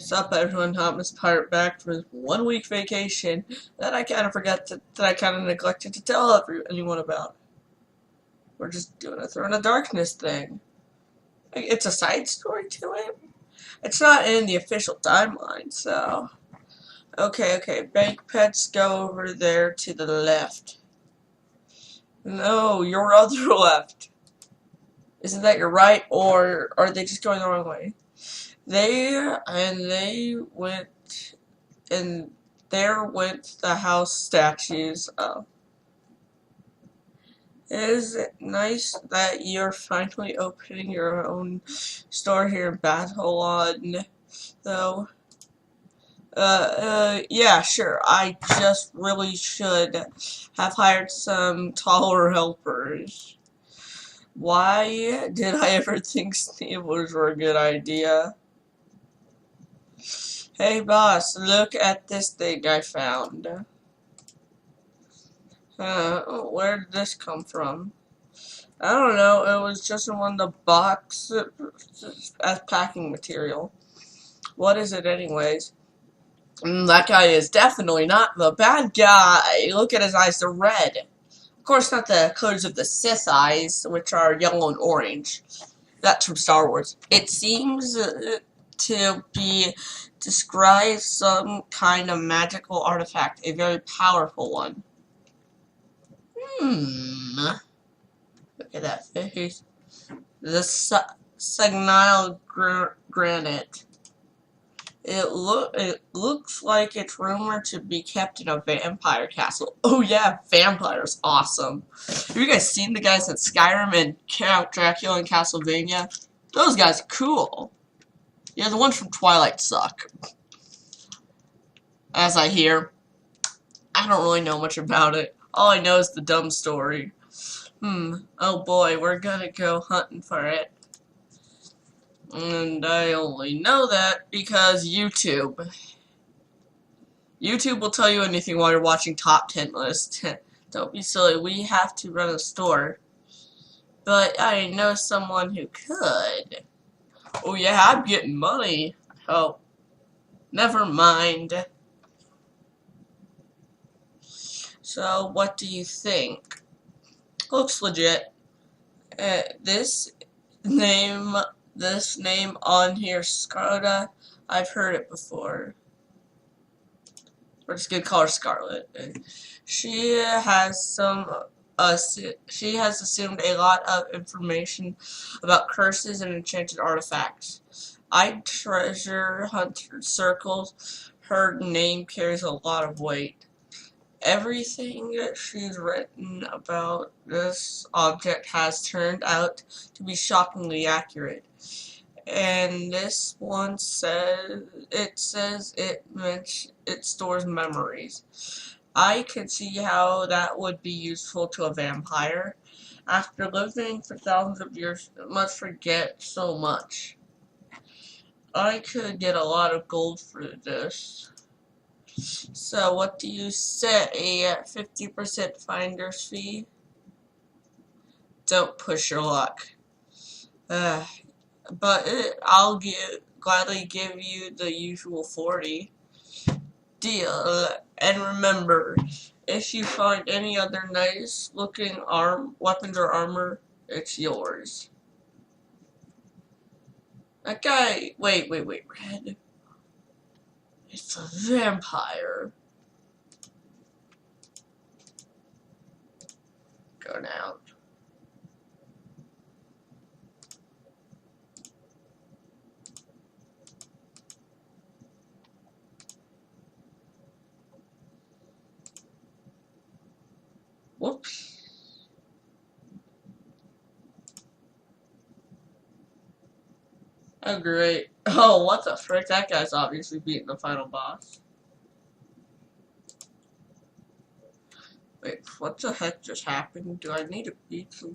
Sup everyone, Thomas Pirate back for his 1 week vacation that I kind of neglected to tell anyone about. We're just doing a Throne of Darkness thing. It's a side story to it. It's not in the official timeline, so... Okay, bank pets go over there to the left. No, your other left. Isn't that your right, or are they just going the wrong way? They went... And there went the house statues. Oh. Is it nice that you're finally opening your own store here in Babylon, though? Yeah, sure. I just really should have hired some taller helpers. Why did I ever think stables were a good idea? Hey boss, look at this thing I found. Where did this come from? I don't know, it was just in one of the boxes as packing material. What is it anyways? That guy is definitely not the bad guy. Look at his eyes, they're red. Of course not the colors of the Sith eyes, which are yellow and orange. That's from Star Wars. It seems to be describes some kind of magical artifact, a very powerful one. Look at that face. The Sanguine Garnet. It looks like it's rumored to be kept in a vampire castle. Oh yeah, vampires, awesome. Have you guys seen the guys in Skyrim and Count Dracula in Castlevania? Those guys are cool. Yeah, the ones from Twilight suck. As I hear. I don't really know much about it. All I know is the dumb story. Oh boy, we're gonna go hunting for it. And I only know that because YouTube. YouTube will tell you anything while you're watching top 10 lists. Don't be silly, we have to run a store. But I know someone who could. Oh yeah, I'm getting money. Oh, never mind. So, what do you think? Looks legit. This name on here, Scarlett, I've heard it before. We're just gonna call her Scarlet. She has assumed a lot of information about curses and enchanted artifacts. I treasure hunter circles. Her name carries a lot of weight. Everything she's written about this object has turned out to be shockingly accurate. And this one says it stores memories. I could see how that would be useful to a vampire. After living for thousands of years, it must forget so much. I could get a lot of gold for this. So what do you say? 50% finder's fee? Don't push your luck. But I'll gladly give you the usual 40. Deal. And remember, if you find any other nice looking weapons or armor, it's yours. That guy, wait, Red. It's a vampire. Go down. Whoops. Oh great. Oh, what the frick? That guy's obviously beating the final boss. Wait, what the heck just happened? Do I need to beat some...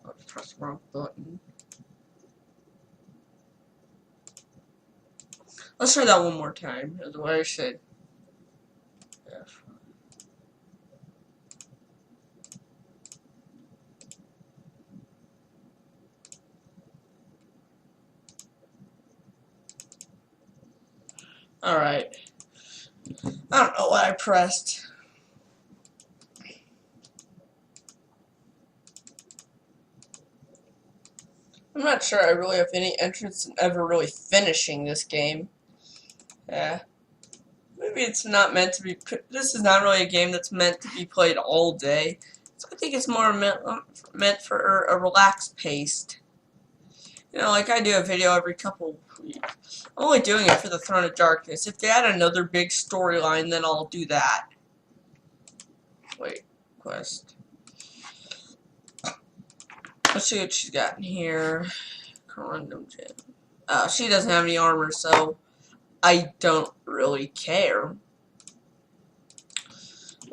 Oh, press the wrong button. Let's try that one more time, is what I said. Yes. Alright. I don't know what I pressed. I'm not sure I really have any interest in ever really finishing this game. Yeah. Maybe it's not meant to be. This is not really a game that's meant to be played all day. So I think it's more meant for a relaxed pace. You know, like I do a video every couple weeks. I'm only doing it for the Throne of Darkness. If they add another big storyline, then I'll do that. Wait, quest. Let's see what she's got in here. Corundum Gem. She doesn't have any armor, so I don't really care.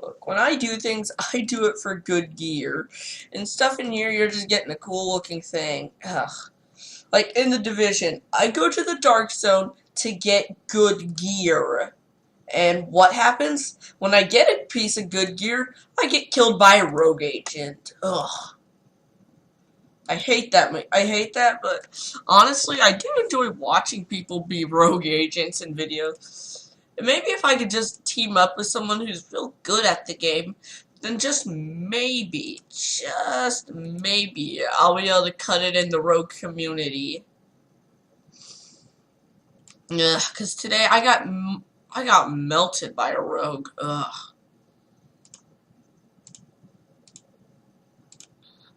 Look, when I do things, I do it for good gear. And stuff in here, you're just getting a cool looking thing. Ugh. Like in the Division, I go to the Dark Zone to get good gear. And what happens? When I get a piece of good gear, I get killed by a rogue agent. Ugh. I hate that. But honestly, I do enjoy watching people be rogue agents in videos. And maybe if I could just team up with someone who's real good at the game, then just maybe, I'll be able to cut it in the rogue community. Ugh, because today I got melted by a rogue. Ugh.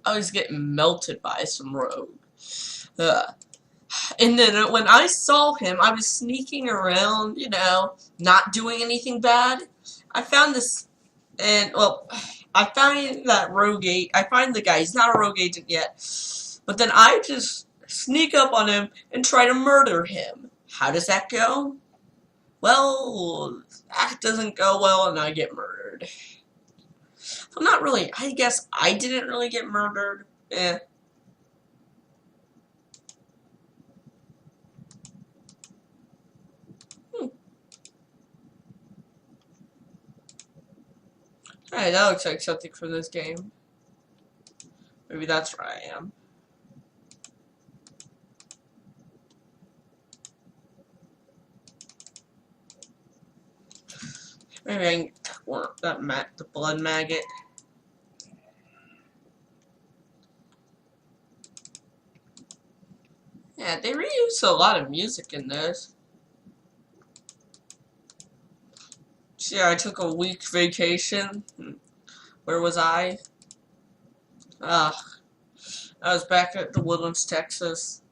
I was getting melted by some rogue. Ugh. And then when I saw him, I was sneaking around, you know, not doing anything bad. I found this, and, well, I find that rogue agent. I find the guy. He's not a rogue agent yet. But then I just sneak up on him and try to murder him. How does that go? Well, that doesn't go well, and I get murdered. Well, not really. I guess I didn't really get murdered. Eh. Hey, that looks like something from this game. Maybe that's where I am. Maybe I can work that the blood maggot. Yeah, they reuse a lot of music in this. See, I took a week vacation. Where was I? I was back at the Woodlands, Texas.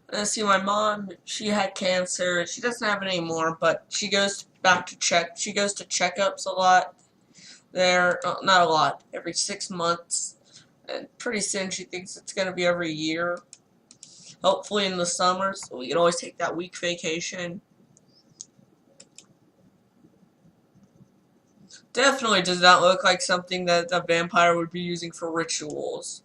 And I see my mom. She had cancer. She doesn't have it anymore, but she goes back to She goes to checkups a lot. There, not a lot. Every 6 months, and pretty soon she thinks it's gonna be every year. Hopefully in the summer, so we can always take that week vacation. Definitely does not look like something that a vampire would be using for rituals.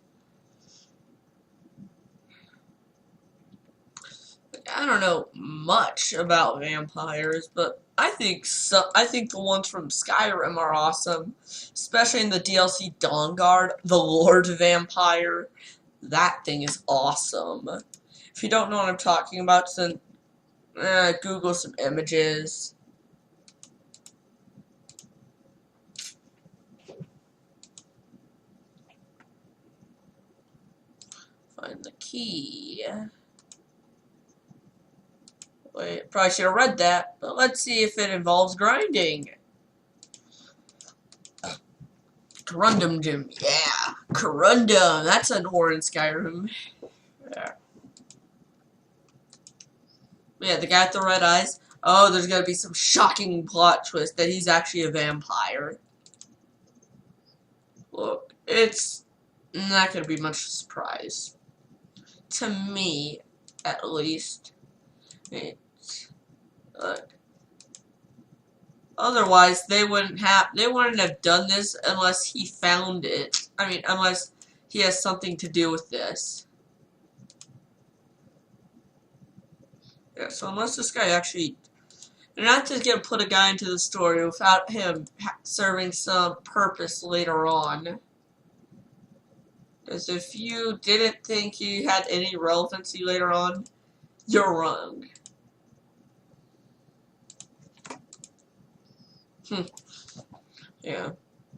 I don't know much about vampires, but I think the ones from Skyrim are awesome, especially in the DLC Dawnguard, the Lord Vampire. That thing is awesome. If you don't know what I'm talking about, then Google some images. Find the key. Wait, probably should have read that, but let's see if it involves grinding. Corundum Gem, yeah, Corundum, that's an ore in Skyrim. Yeah. Yeah, the guy with the red eyes. Oh, there's gonna be some shocking plot twist that he's actually a vampire. Look, it's not gonna be much of a surprise. To me, at least. Look. Otherwise, they wouldn't have done this unless he found it. I mean, unless he has something to do with this. Yeah, so unless this guy actually... They're not just going to put a guy into the story without him serving some purpose later on. Because if you didn't think he had any relevancy later on, you're wrong. Hmm. Yeah.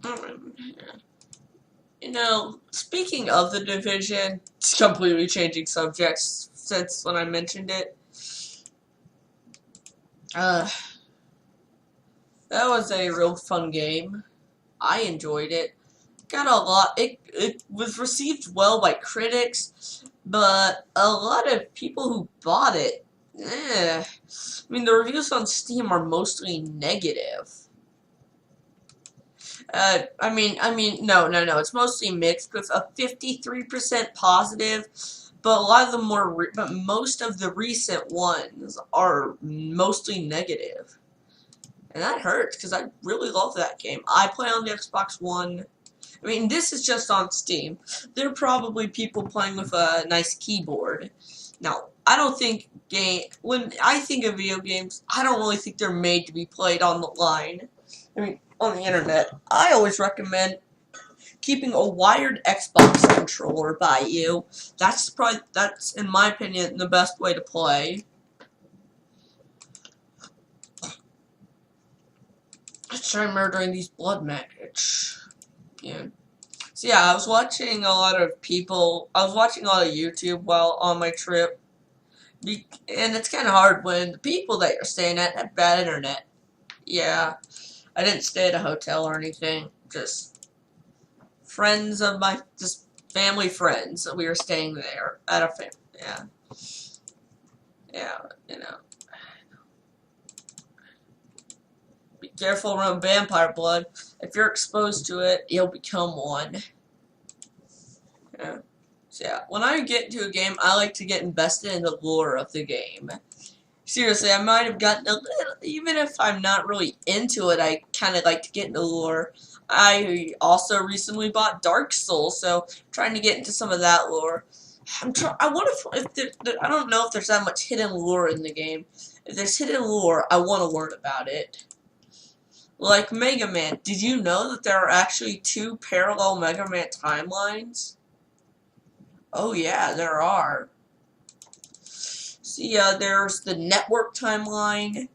Yeah. You know, speaking of the division, it's completely changing subjects since when I mentioned it. Uh, that was a real fun game. I enjoyed it. Got a lot. It was received well by critics, but a lot of people who bought it, I mean, the reviews on Steam are mostly negative. No. It's mostly mixed with a 53% positive, but a lot of the but most of the recent ones are mostly negative, and that hurts because I really love that game. I play on the Xbox One. I mean, this is just on Steam. There are probably people playing with a nice keyboard. Now, I don't think when I think of video games, I don't really think they're made to be played on the line. I mean, on the internet. I always recommend keeping a wired Xbox controller by you. That's in my opinion the best way to play. Let's try murdering these blood magnets. Yeah. So yeah, I was watching a lot of YouTube while on my trip. And it's kind of hard when the people that you're staying at have bad internet. Yeah. I didn't stay at a hotel or anything. Just just family friends. We were staying there at a family. Yeah. Yeah, you know. Be careful around vampire blood. If you're exposed to it, you'll become one. Yeah. So yeah, when I get into a game, I like to get invested in the lore of the game. Seriously, I might have gotten a little, even if I'm not really into it, I kind of like to get into lore. I also recently bought Dark Souls, so trying to get into some of that lore. I wonder if I don't know if there's that much hidden lore in the game. If there's hidden lore, I want to learn about it. Like Mega Man, did you know that there are actually 2 parallel Mega Man timelines? Oh yeah, there are. See, there's the network timeline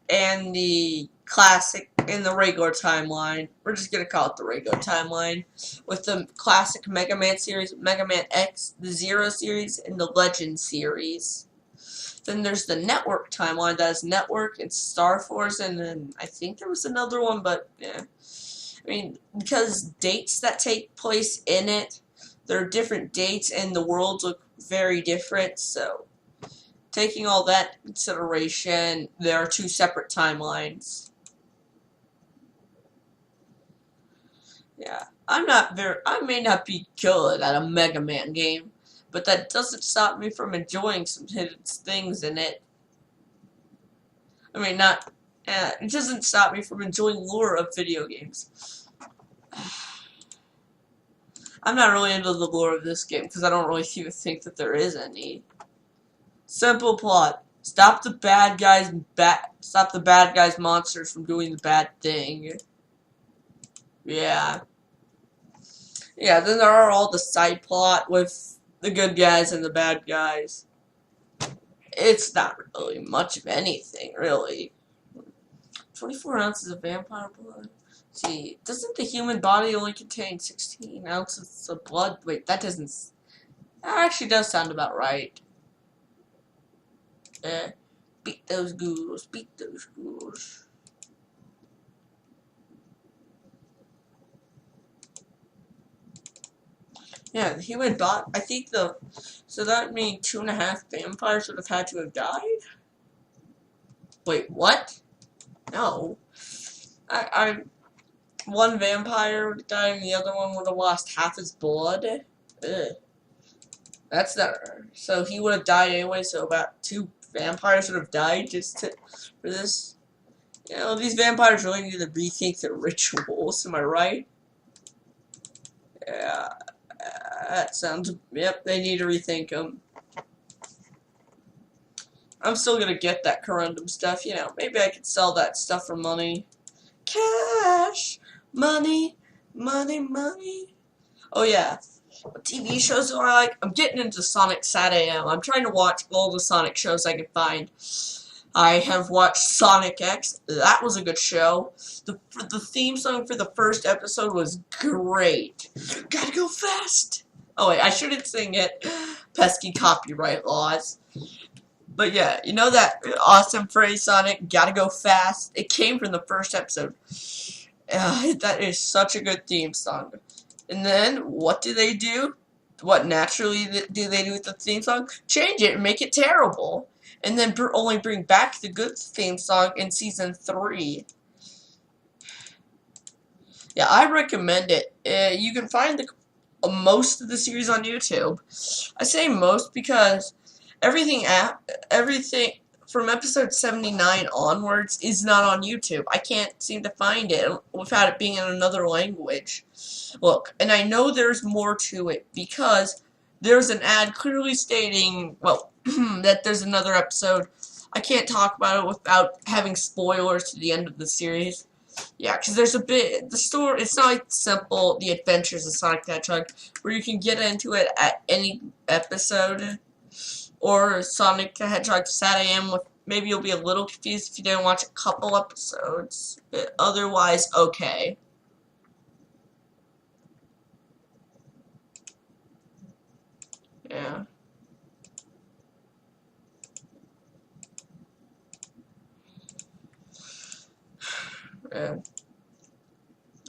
and the classic and the regular timeline. We're just gonna call it the regular timeline. With the classic Mega Man series, Mega Man X, the Zero series, and the Legend series. Then there's the network timeline that is Network and Star Force, and then I think there was another one, but yeah. I mean, because dates that take place in it, there are different dates and the worlds look very different, so taking all that into consideration, there are 2 separate timelines. Yeah. I may not be good at a Mega Man game, but that doesn't stop me from enjoying some hidden things in it. I mean, it doesn't stop me from enjoying lore of video games. I'm not really into the lore of this game because I don't really even think that there is any. Simple plot: stop the bad guys monsters from doing the bad thing. Yeah. Yeah, then there are all the side plot with the good guys and the bad guys. It's not really much of anything, really. 24 ounces of vampire blood. Gee, doesn't the human body only contain 16 ounces of blood? Wait, that actually does sound about right. Beat those ghouls, beat those ghouls. Yeah, the human body, so that means 2.5 vampires would have had to have died? Wait, what? No. One vampire would have died and the other one would have lost half his blood? Ugh. That's not, so he would have died anyway, so about 2 vampires would have died for this? You know, these vampires really need to rethink their rituals, am I right? Yeah. That sounds, yep, they need to rethink them. I'm still gonna get that corundum stuff, you know, maybe I could sell that stuff for money. Cash! Money! Money, money! Oh yeah, what TV shows do I like? I'm getting into Sonic Sat AM. I'm trying to watch all the Sonic shows I can find. I have watched Sonic X. That was a good show. The theme song for the first episode was great. Gotta go fast. Oh wait, I shouldn't sing it. Pesky copyright laws. But yeah, you know that awesome phrase, Sonic, gotta go fast? It came from the first episode. That is such a good theme song. And then, what do they do? What naturally do they do with the theme song? Change it and make it terrible. And then only bring back the good theme song in season 3. Yeah, I recommend it. You can find most of the series on YouTube. I say most because everything from episode 79 onwards is not on YouTube. I can't seem to find it without it being in another language. Look, and I know there's more to it because there's an ad clearly stating, well, that there's another episode. I can't talk about it without having spoilers to the end of the series. Yeah, because there's a bit, the story, it's not like simple, The Adventures of Sonic the Hedgehog, where you can get into it at any episode. Or Sonic the Hedgehog Sad AM, maybe you'll be a little confused if you didn't watch a couple episodes, but otherwise, okay. Yeah. Yeah.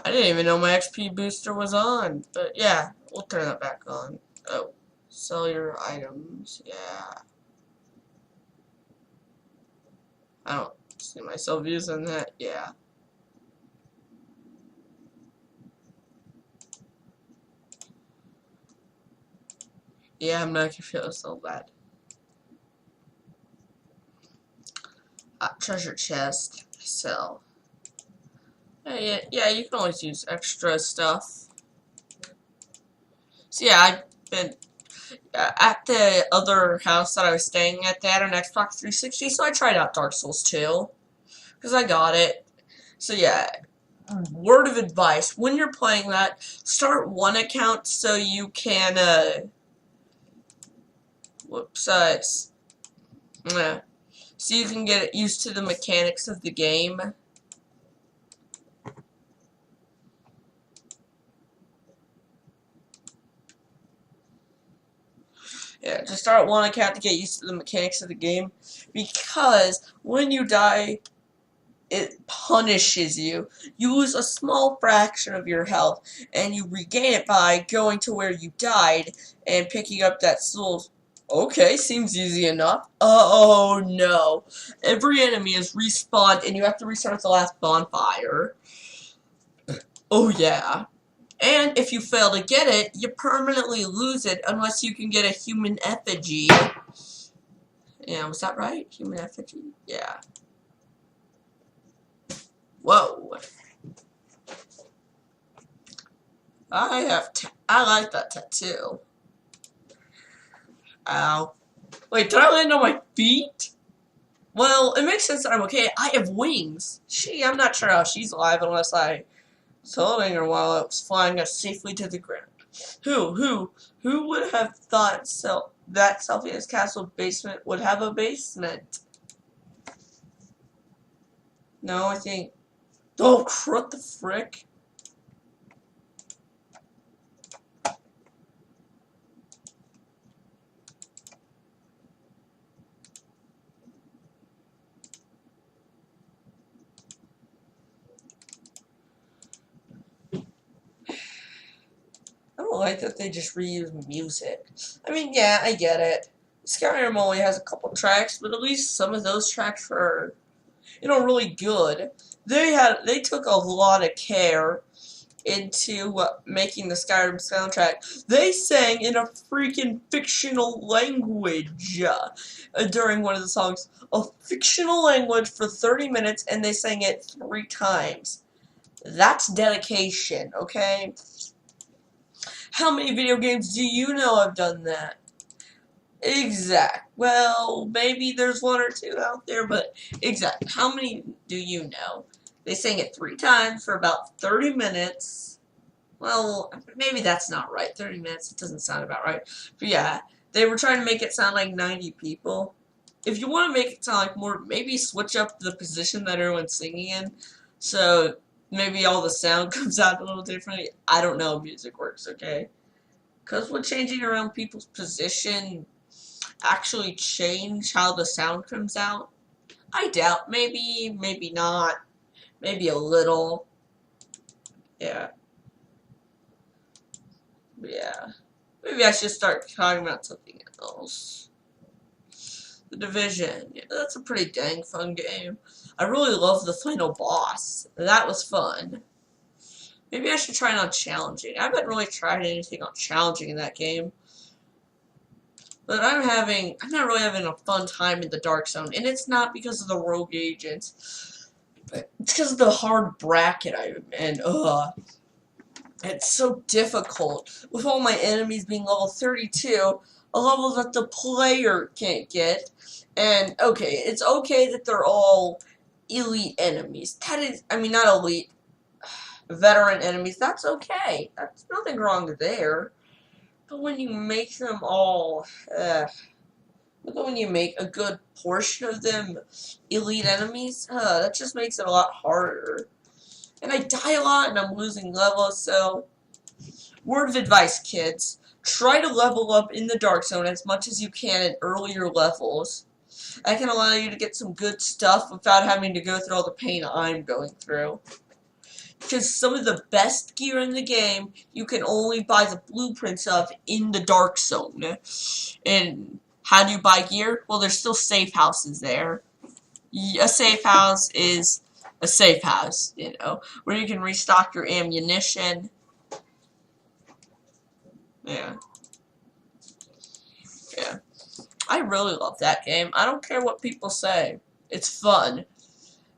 I didn't even know my XP booster was on, but yeah, we'll turn that back on. Oh, sell your items, yeah. I don't see myself using that, yeah. Yeah, I'm not gonna feel so bad. Treasure chest, sell. Yeah, you can always use extra stuff. So yeah, I've been at the other house that I was staying at. They had an Xbox 360, so I tried out Dark Souls 2 because I got it. So yeah, word of advice: when you're playing that, start one account so you can so you can get used to the mechanics of the game. Yeah, just start one account to get used to the mechanics of the game, because when you die, it punishes you. You lose a small fraction of your health, and you regain it by going to where you died and picking up that soul. Okay, seems easy enough. Oh no. Every enemy is respawned, and you have to restart the last bonfire. Oh yeah. And if you fail to get it, you permanently lose it unless you can get a human effigy. Yeah, was that right? Human effigy? Yeah. Whoa. I like that tattoo. Ow. Wait, did I land on my feet? Well, it makes sense that I'm okay. I have wings. I'm not sure how she's alive unless I was holding her while I was flying us safely to the ground. Who would have thought that Selfie's castle basement would have a basement? No, I think... Oh, what the frick? I don't like that they just reuse music. I mean, yeah, I get it. Skyrim only has a couple tracks, but at least some of those tracks were, really good. They took a lot of care into making the Skyrim soundtrack. They sang in a freaking fictional language during one of the songs. A fictional language for 30 minutes, and they sang it 3 times. That's dedication, okay? How many video games do you know have done that? Exact. Well, maybe there's 1 or 2 out there, but exact. How many do you know? They sang it 3 times for about 30 minutes. Well, maybe that's not right. 30 minutes, it doesn't sound about right. But yeah, they were trying to make it sound like 90 people. if you want to make it sound like more, maybe switch up the position that everyone's singing in, so maybe all the sound comes out a little differently. I don't know how music works, okay? Because would changing around people's position actually change how the sound comes out? I doubt. Maybe, maybe not. Maybe a little. Yeah. Yeah. Maybe I should start talking about something else. The Division. Yeah, that's a pretty dang fun game. I really love the final boss. That was fun. Maybe I should try it on challenging. I haven't really tried anything on challenging in that game. But I'm not really having a fun time in the Dark Zone. And it's not because of the rogue agents. It's because of the hard bracket I'm in. Ugh. It's so difficult. With all my enemies being level 32, a level that the player can't get. And, okay, it's okay that they're all elite enemies. That is, I mean, not elite, veteran enemies. That's okay. That's nothing wrong there. But when you make them all, but when you make a good portion of them elite enemies, that just makes it a lot harder. And I die a lot and I'm losing levels, so word of advice, kids. Try to level up in the Dark Zone as much as you can in earlier levels. That can allow you to get some good stuff without having to go through all the pain I'm going through. Because some of the best gear in the game, you can only buy the blueprints of in the Dark Zone. And how do you buy gear? Well, there's still safe houses there. A safe house is a safe house, you know, where you can restock your ammunition. Yeah. Yeah. I really love that game. I don't care what people say. It's fun.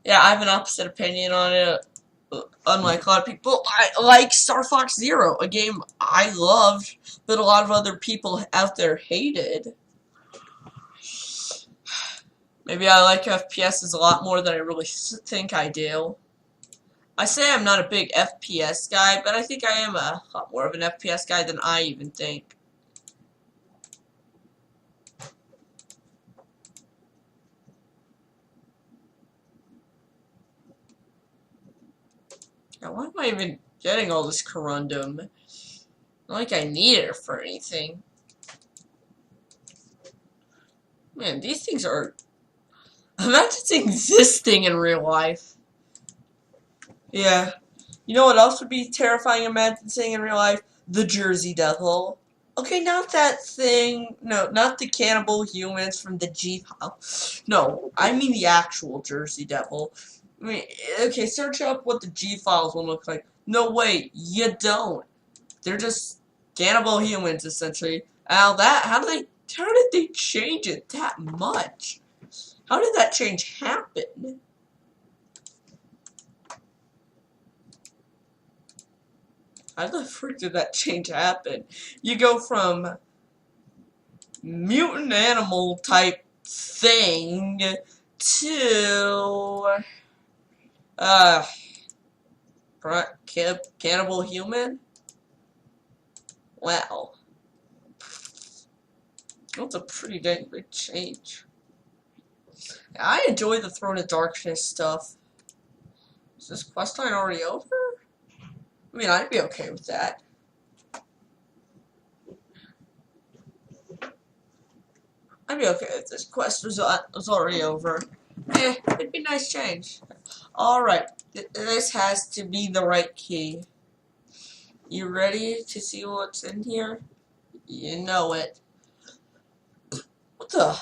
Yeah, I have an opposite opinion on it. Unlike a lot of people, I like Star Fox Zero, a game I loved, but a lot of other people out there hated. Maybe I like FPSs a lot more than I really think I do. I say I'm not a big FPS guy, but I think I am a lot more of an FPS guy than I even think. Now, why am I even getting all this corundum? Not like I need it for anything. Man, these things are... Imagine existing in real life. Yeah. You know what else would be terrifying imagine seeing in real life? The Jersey Devil. Okay, not that thing. No, not the cannibal humans from the G-File. No, I mean the actual Jersey Devil. I mean, okay, search up what the G-Files will look like. No, wait, you don't. They're just cannibal humans, essentially. How did they change it that much? How did that change happen? How the frick did that change happen? You go from mutant animal type thing to cannibal human? Wow. That's a pretty dang big change. I enjoy the Throne of Darkness stuff. Is this questline already over? I mean, I'd be okay with that. I'd be okay if this quest was already over. It'd be a nice change. Alright, this has to be the right key. You ready to see what's in here? You know it. What the?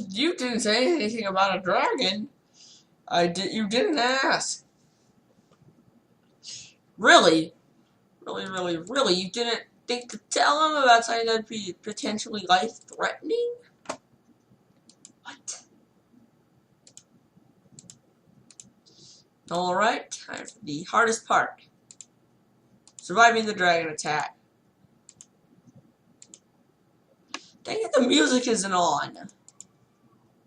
You didn't say anything about a dragon. You didn't ask. Really? Really? You didn't think to tell him about something that'd be potentially life-threatening? What? Alright, time for the hardest part. Surviving the dragon attack. Dang it, the music isn't on.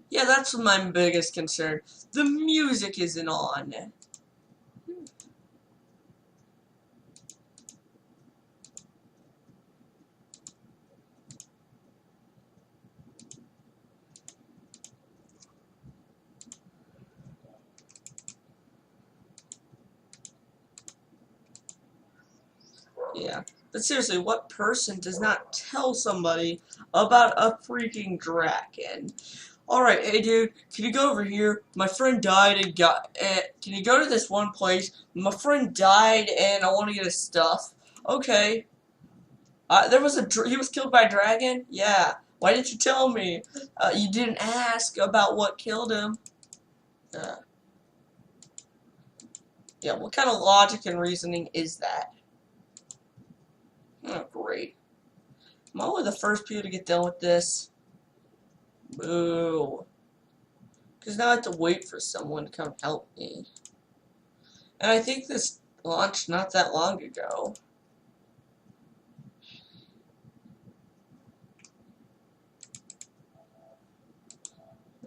Yeah, that's my biggest concern. The music isn't on. Yeah. But seriously, what person does not tell somebody about a freaking dragon? Alright, hey dude, can you go over here? My friend died and can you go to this one place? My friend died and I want to get his stuff. Okay. He was killed by a dragon? Yeah. Why didn't you tell me? You didn't ask about what killed him. Yeah, what kind of logic and reasoning is that? Oh, great. Am I one of the first people to get done with this? Boo. Because now I have to wait for someone to come help me. And I think this launched not that long ago.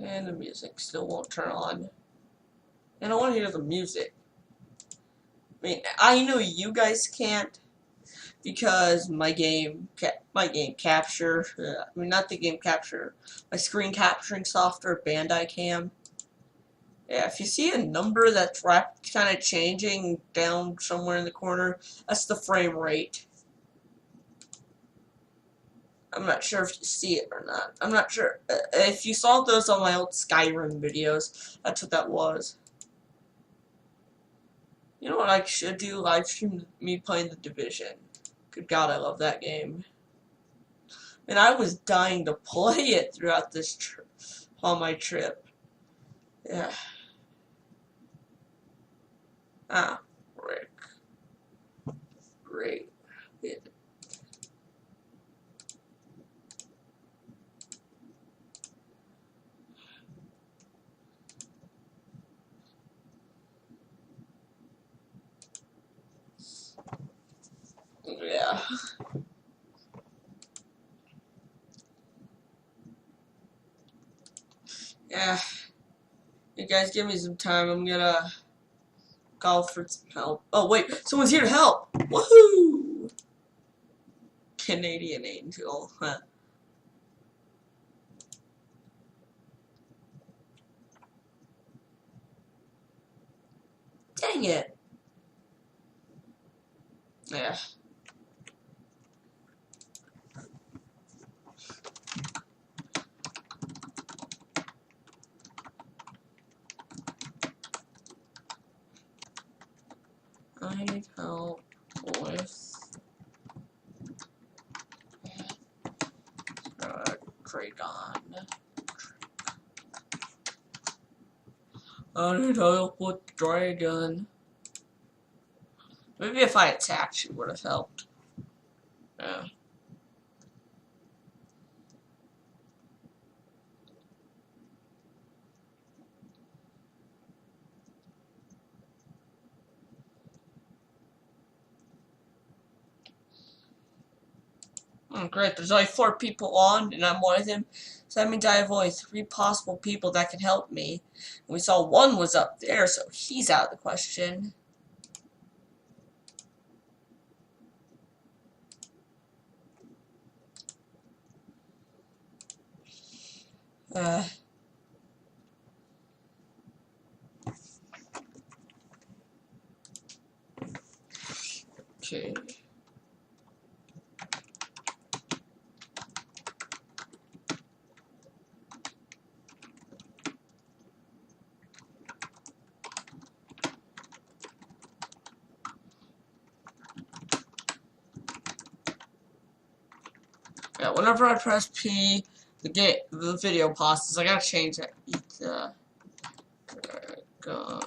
And the music still won't turn on. And I want to hear the music. I mean, I know you guys can't because my game capture, not the game capture, my screen capturing software, Bandai Cam. Yeah, if you see a number that's kind of changing down somewhere in the corner, that's the frame rate. I'm not sure if you see it or not. I'm not sure. If you saw those on my old Skyrim videos, that's what that was. You know what I should do? Live stream me playing The Division. Good God, I love that game. And I was dying to play it throughout this on my trip. Yeah. Ah, Rick. Great. Yeah. Yeah. Yeah. You guys give me some time. I'm gonna call for some help. Oh wait, someone's here to help! Woohoo! Canadian Angel. Huh. Dang it. Yeah. I need help with Dragon. I need help with Dragon. Maybe if I attacked, you would have helped. Yeah. Oh, great, there's only 4 people on, and I'm one of them. So that means I have only 3 possible people that can help me. And we saw one was up there, so he's out of the question. Okay. Yeah, whenever I press P, the video pauses. I gotta change that. Dragon.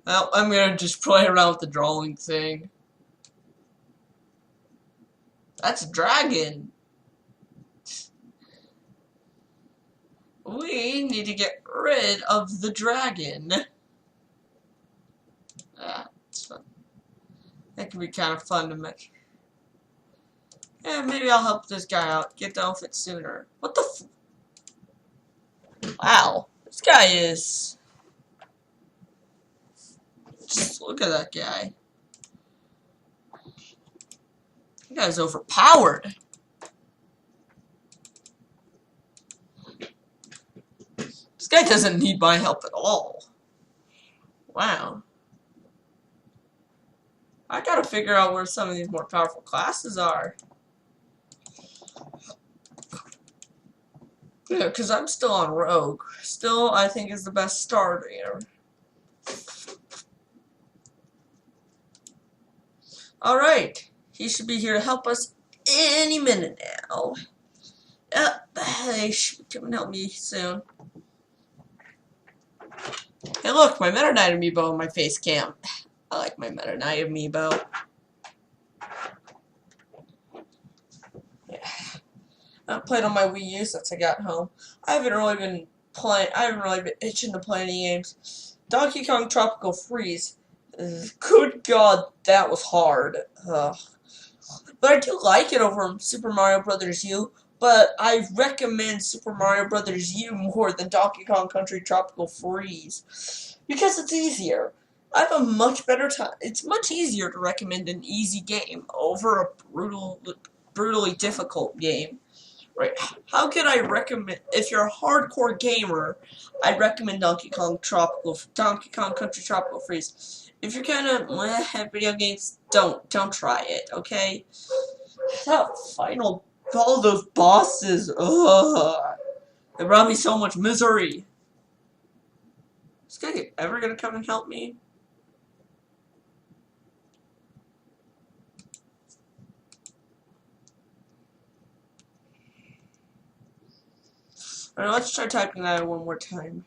Well, I'm gonna just play around with the drawing thing. That's a dragon. We need to get rid of the dragon. That's fun. That could be kind of fun to make. Yeah, maybe I'll help this guy out. Get done with it sooner. What the Wow. This guy is... Just look at that guy. That guy's overpowered. guy doesn't need my help at all. Wow. I gotta figure out where some of these more powerful classes are. Yeah, because I'm still on Rogue. Still, I think is the best starter here. Alright. He should be here to help us any minute now. They should come and help me soon. Hey look, my Meta Knight amiibo on my face cam. I like my Meta Knight amiibo. Yeah. I played on my Wii U since I got home. I haven't really been itching to play any games. Donkey Kong Tropical Freeze. Good God, that was hard. But I do like it over Super Mario Bros. U. But I recommend Super Mario Bros. U more than Donkey Kong Country Tropical Freeze. Because it's easier. I have a much better time. It's much easier to recommend an easy game over a brutally difficult game. Right? How could I recommend? If you're a hardcore gamer, I'd recommend Donkey Kong Country Tropical Freeze. If you're kind of at video games, don't try it. Okay? That final, all those bosses, ugh, it brought me so much misery. Is this guy ever gonna come and help me? Alright, let's try typing that one more time.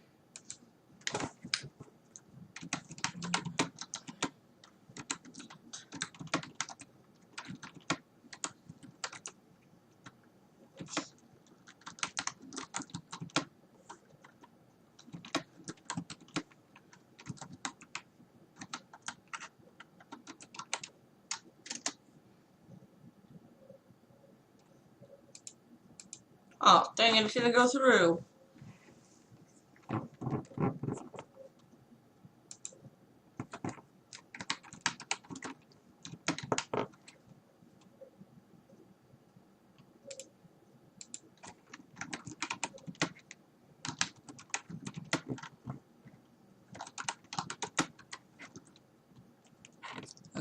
Oh, dang it, it's gonna go through.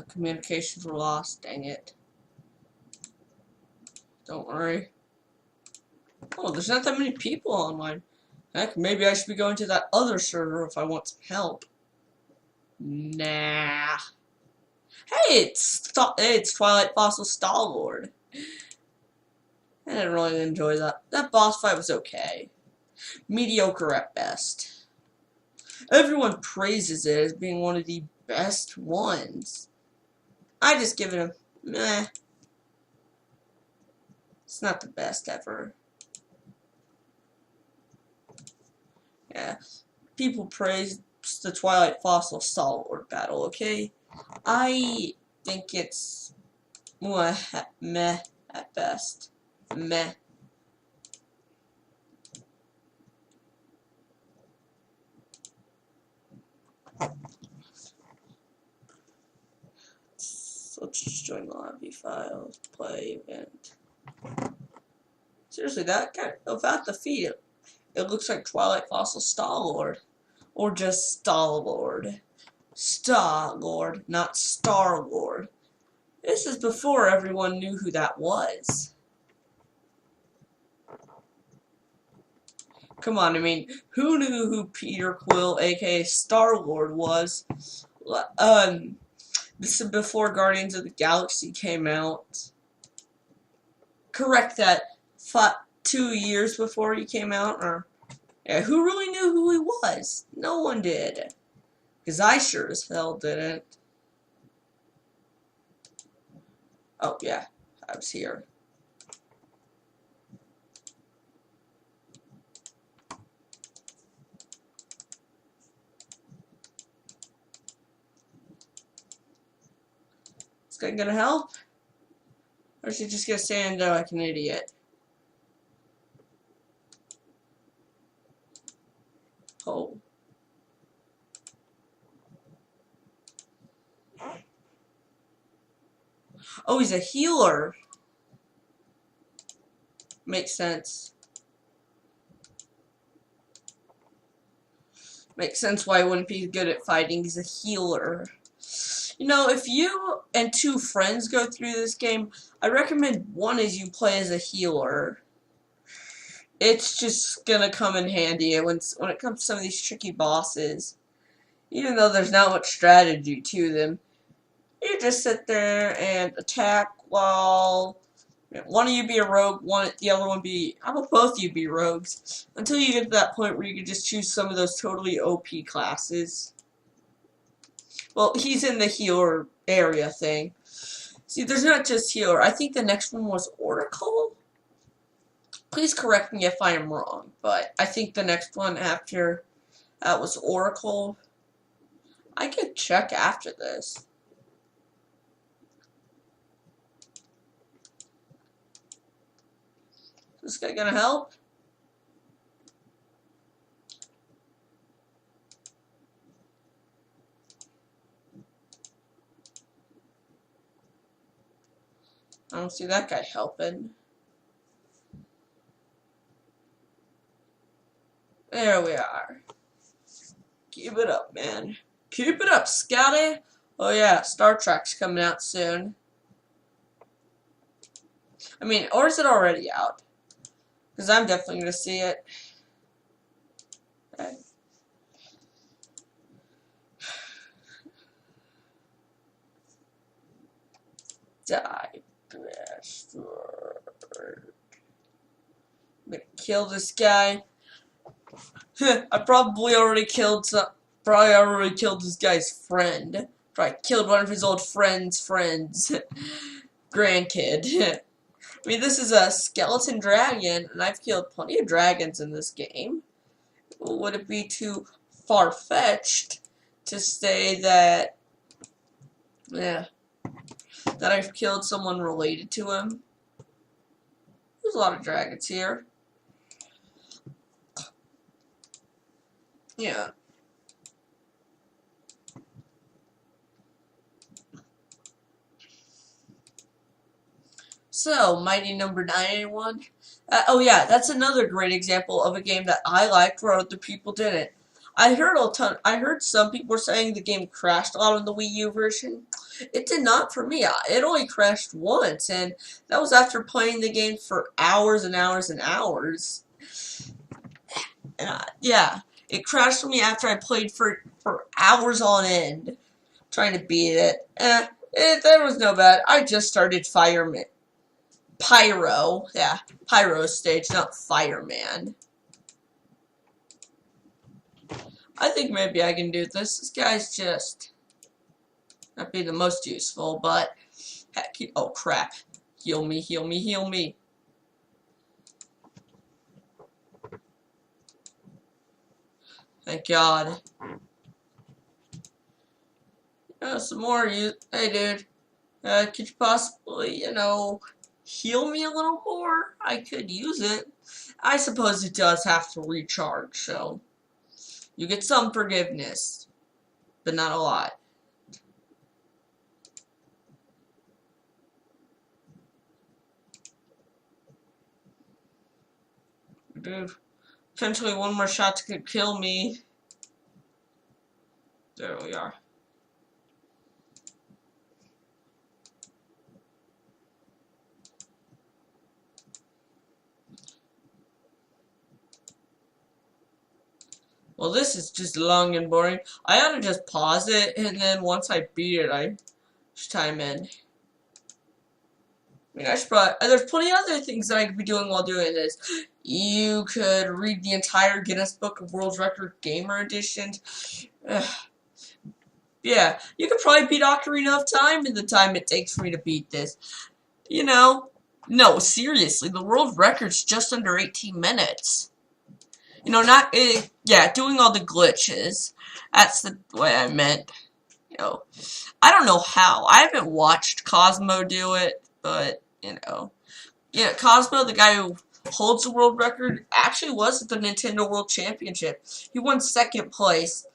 Communications were lost, dang it. Don't worry. Oh, there's not that many people online. Heck, maybe I should be going to that other server if I want some help. Nah. Hey, it's Twilight Fossil Star-Lord. I didn't really enjoy that. That boss fight was okay. Mediocre at best. Everyone praises it as being one of the best ones. I just give it a meh. It's not the best ever. Yeah. People praise the Twilight Fossil Star-Lord battle, okay? I think it's meh at best. Meh. So let's just join the lobby files, play event. Seriously, without the feed, it looks like Twilight Fossil Star-Lord. Or just Star-Lord. Star-Lord, not Star-Lord. This is before everyone knew who that was. Come on, I mean, who knew who Peter Quill, aka Star-Lord, was? This is before Guardians of the Galaxy came out. Correct that. 2 years before he came out, or yeah, who really knew who he was? No one did. Because I sure as hell didn't. Oh yeah, I was here. Is that gonna help? Or is he just gonna stand there like an idiot? Oh. Oh, he's a healer. Makes sense. Makes sense why he wouldn't be good at fighting. He's a healer. You know, if you and two friends go through this game, I recommend one is you play as a healer. It's just gonna come in handy when it comes to some of these tricky bosses. Even though there's not much strategy to them, you just sit there and attack while one of you be a rogue, the other one be. How about both of you be rogues? Until you get to that point where you can just choose some of those totally OP classes. Well, he's in the healer area thing. See, there's not just healer. I think the next one was Oracle. Please correct me if I am wrong, but I think the next one after that was Oracle. I could check after this. Is this guy gonna help? I don't see that guy helping. There we are. Keep it up, man. Keep it up, Scotty. Oh yeah, Star Trek's coming out soon. I mean, or is it already out? Because I'm definitely going to see it. Okay. Die, bastard. I'm going to kill this guy. I probably already killed this guy's friend. Probably killed one of his old friend's grandkid. I mean, this is a skeleton dragon, and I've killed plenty of dragons in this game. Would it be too far-fetched to say that, that I've killed someone related to him? There's a lot of dragons here. Yeah. So, Mighty Number 91. Oh yeah, that's another great example of a game that I liked where other people didn't. I heard some people were saying the game crashed a lot on the Wii U version. It did not for me. It only crashed once, and that was after playing the game for hours and hours and hours. And yeah, it crashed for me after I played for hours on end, trying to beat it. That was no bad. I just started Pyro stage, not Fireman. I think maybe I can do this. This guy's just not being the most useful, but heck, oh crap. Heal me, heal me, heal me. Thank God. Some more hey dude. Could you possibly, heal me a little more? I could use it. I suppose it does have to recharge, so you get some forgiveness, but not a lot. Dude, potentially one more shot could kill me. There we are. Well, this is just long and boring. I ought to just pause it, and then once I beat it, I just time in. I mean, I should probably, there's plenty of other things that I could be doing while doing this. You could read the entire Guinness Book of World Record Gamer Edition. Yeah, you could probably beat Ocarina of Time in the time it takes for me to beat this. No, seriously, the world record's just under 18 minutes. Doing all the glitches. That's the way I meant. I don't know how. I haven't watched Cosmo do it, but, Cosmo, the guy who holds the world record, actually was at the Nintendo World Championship. He won second place.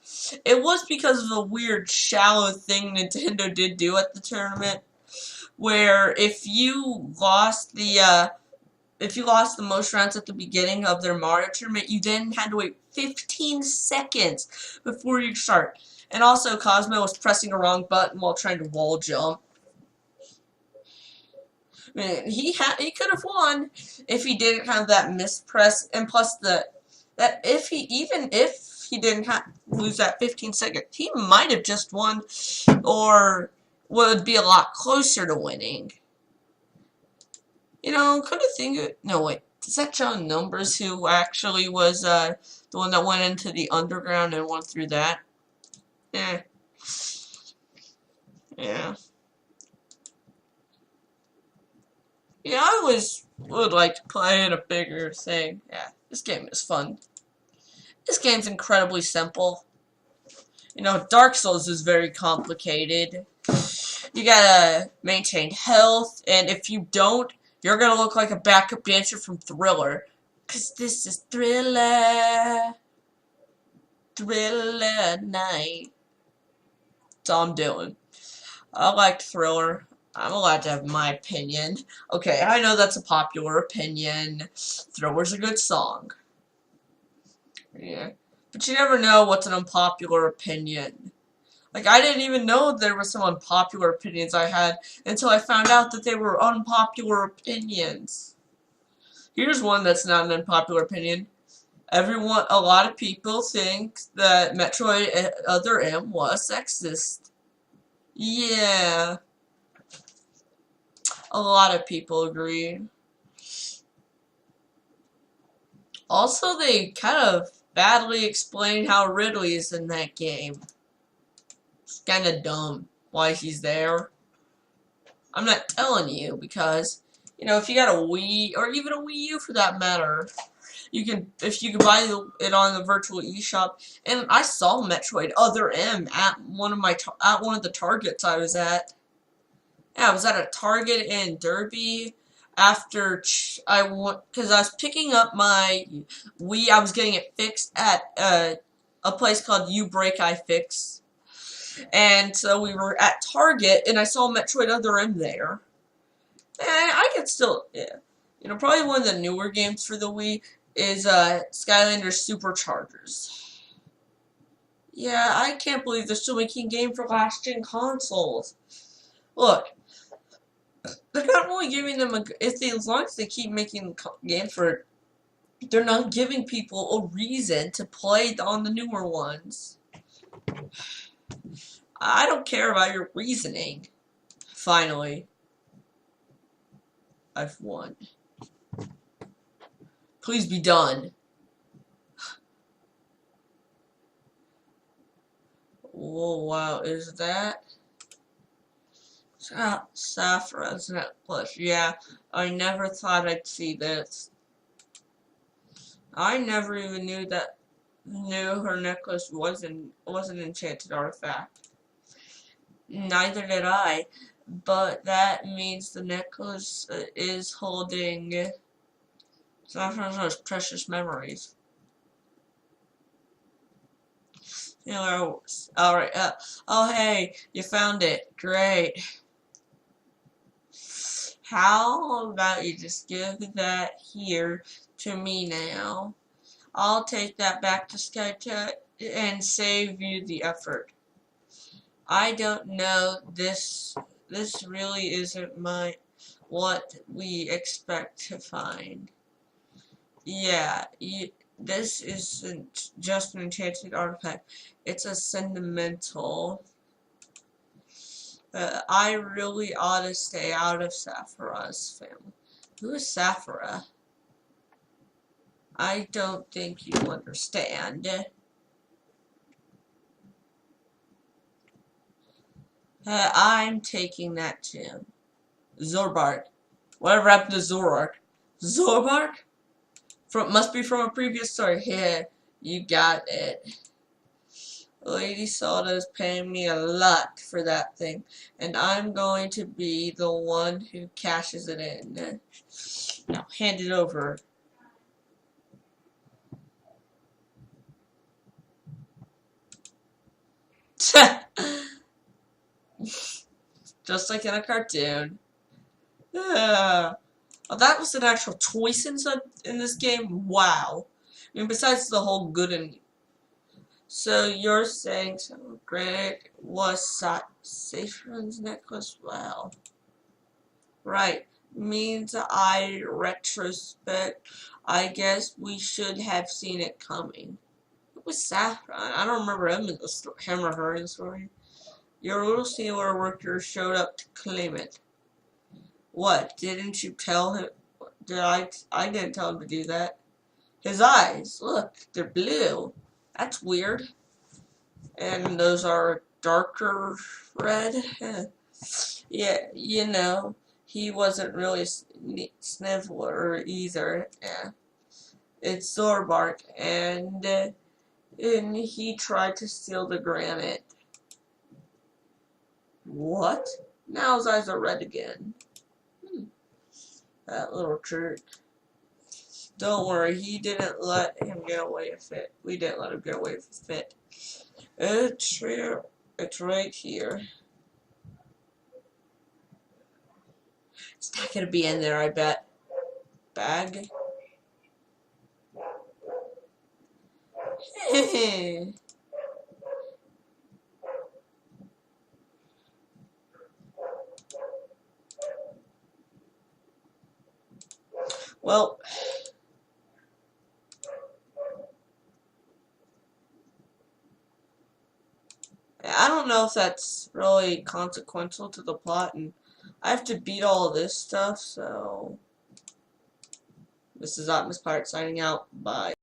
It was because of a weird, shallow thing Nintendo did do at the tournament, where if you lost the most rounds at the beginning of their Mario tournament, you then had to wait 15 seconds before you start. And also, Cosmo was pressing the wrong button while trying to wall jump. I mean, he could have won if he didn't have that mispress, and plus if he didn't lose that 15 seconds, he might have just won, or would be a lot closer to winning. You know, could have think. No wait, does that show numbers? Who actually was the one that went into the underground and went through that? Yeah. Yeah, I would like to play in a bigger thing. Yeah, this game is fun. This game's incredibly simple. You know, Dark Souls is very complicated. You gotta maintain health, and if you don't, you're gonna look like a backup dancer from Thriller. 'Cause this is Thriller. Thriller night. That's all I'm doing. I liked Thriller. I'm allowed to have my opinion. Okay, I know that's a popular opinion. Thriller's a good song. Yeah. But you never know what's an unpopular opinion. Like, I didn't even know there were some unpopular opinions I had until I found out that they were unpopular opinions. Here's one that's not an unpopular opinion. A lot of people think that Metroid Other M was sexist. Yeah. A lot of people agree. Also, they kind of badly explain how Ridley is in that game. It's kind of dumb why he's there. I'm not telling you because, you know, if you got a Wii, or even a Wii U for that matter, if you can buy it on the virtual eShop. And I saw Metroid Other M at one of the Targets I was at. Yeah, I was at a Target in Derby after because I was picking up my Wii. I was getting it fixed at a place called You Break I Fix, and so we were at Target, and I saw Metroid Other M there. And I could still, yeah, you know, probably one of the newer games for the Wii is Skylanders Superchargers. Yeah, I can't believe they're still making a game for last-gen consoles. Look. They're not only giving them as long as they keep making games for it, they're not giving people a reason to play on the newer ones. I don't care about your reasoning. Finally, I've won. Please be done. Oh wow, is that? Saffron's necklace. Yeah, I never thought I'd see this. I never even knew her necklace was an enchanted artifact. Neither did I. But that means the necklace is holding Saffron's most precious memories. You know, alright, oh hey, you found it. Great. How about you just give that here to me now? I'll take that back to SkyTech and save you the effort. I don't know, this really isn't what we expect to find. Yeah, this isn't just an enchanted artifact. It's a sentimental. I really ought to stay out of Sapphire's family. Who is Sapphire? I don't think you understand. I'm taking that to him. Zorbark. Whatever happened to Zorark? Zorbark? Must be from a previous story. Yeah, you got it. Lady Salda is paying me a lot for that thing, and I'm going to be the one who cashes it in. Now, hand it over. Just like in a cartoon. Yeah. Oh, that was an actual choice in this game? Wow. I mean, besides the whole good and so you're saying so Garnet was Saffron's necklace? Wow. Right. Means I retrospect. I guess we should have seen it coming. It was Saffron. I don't remember him or her in the story. Your little sailor worker showed up to claim it. What? Didn't you tell him? Did I didn't tell him to do that. His eyes, look, they're blue. That's weird. And those are darker red. Yeah, you know, he wasn't really Sniveler either. Yeah. It's Zorbark, and he tried to steal the granite. What? Now his eyes are red again. That little jerk. Don't worry, he didn't let him get away with it. We didn't let him get away with it. It's here. It's right here. It's not gonna be in there, I bet. Bag. Well, I don't know if that's really consequential to the plot, and I have to beat all of this stuff, so this is Optimus Pirate signing out. Bye.